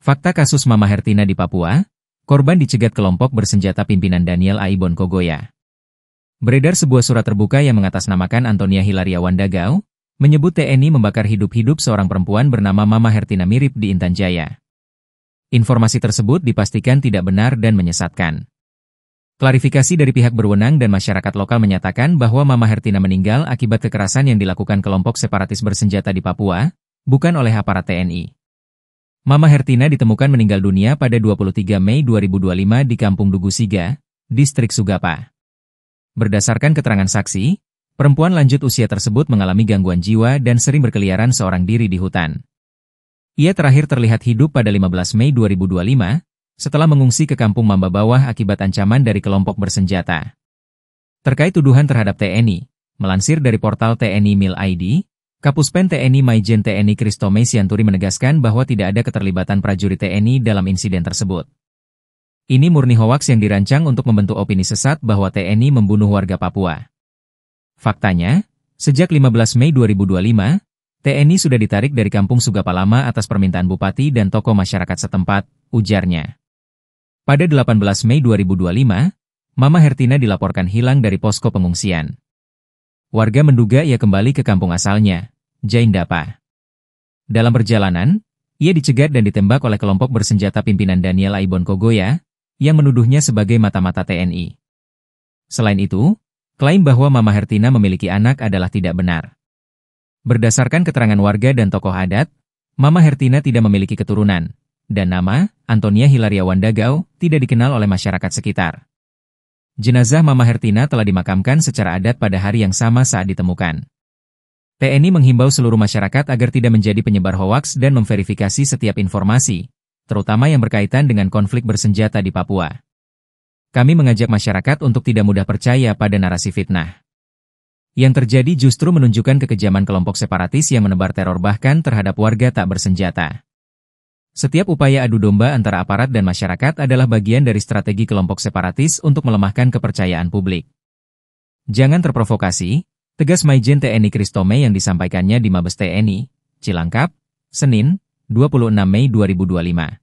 Fakta kasus Mama Hertina di Papua, korban dicegat kelompok bersenjata pimpinan Daniel Aibon Kogoya. Beredar sebuah surat terbuka yang mengatasnamakan Antonia Hilaria Wandagau, menyebut TNI membakar hidup-hidup seorang perempuan bernama Mama Hertina Mirip di Intan Jaya. Informasi tersebut dipastikan tidak benar dan menyesatkan. Klarifikasi dari pihak berwenang dan masyarakat lokal menyatakan bahwa Mama Hertina meninggal akibat kekerasan yang dilakukan kelompok separatis bersenjata di Papua, bukan oleh aparat TNI. Mama Hertina ditemukan meninggal dunia pada 23 Mei 2025 di Kampung Dugusiga, Distrik Sugapa. Berdasarkan keterangan saksi, perempuan lanjut usia tersebut mengalami gangguan jiwa dan sering berkeliaran seorang diri di hutan. Ia terakhir terlihat hidup pada 15 Mei 2025, setelah mengungsi ke Kampung Mamba Bawah akibat ancaman dari kelompok bersenjata. Terkait tuduhan terhadap TNI, melansir dari portal TNI Mil ID, Kapuspen TNI Maijen TNI Kristome Sianturi menegaskan bahwa tidak ada keterlibatan prajurit TNI dalam insiden tersebut. Ini murni hoaks yang dirancang untuk membentuk opini sesat bahwa TNI membunuh warga Papua. Faktanya, sejak 15 Mei 2025, TNI sudah ditarik dari Kampung Sugapa Lama atas permintaan bupati dan tokoh masyarakat setempat, ujarnya. Pada 18 Mei 2025, Mama Hertina dilaporkan hilang dari posko pengungsian. Warga menduga ia kembali ke kampung asalnya, Jaindapa. Dalam perjalanan, ia dicegat dan ditembak oleh kelompok bersenjata pimpinan Daniel Aibon Kogoya, yang menuduhnya sebagai mata-mata TNI. Selain itu, klaim bahwa Mama Hertina memiliki anak adalah tidak benar. Berdasarkan keterangan warga dan tokoh adat, Mama Hertina tidak memiliki keturunan, dan nama, Antonia Hilaria Wandagau, tidak dikenal oleh masyarakat sekitar. Jenazah Mama Hertina telah dimakamkan secara adat pada hari yang sama saat ditemukan. TNI menghimbau seluruh masyarakat agar tidak menjadi penyebar hoaks dan memverifikasi setiap informasi, terutama yang berkaitan dengan konflik bersenjata di Papua. Kami mengajak masyarakat untuk tidak mudah percaya pada narasi fitnah. Yang terjadi justru menunjukkan kekejaman kelompok separatis yang menebar teror bahkan terhadap warga tak bersenjata. Setiap upaya adu domba antara aparat dan masyarakat adalah bagian dari strategi kelompok separatis untuk melemahkan kepercayaan publik. Jangan terprovokasi, tegas Maijen TNI Kristome yang disampaikannya di Mabes TNI, Cilangkap, Senin, 26 Mei 2025.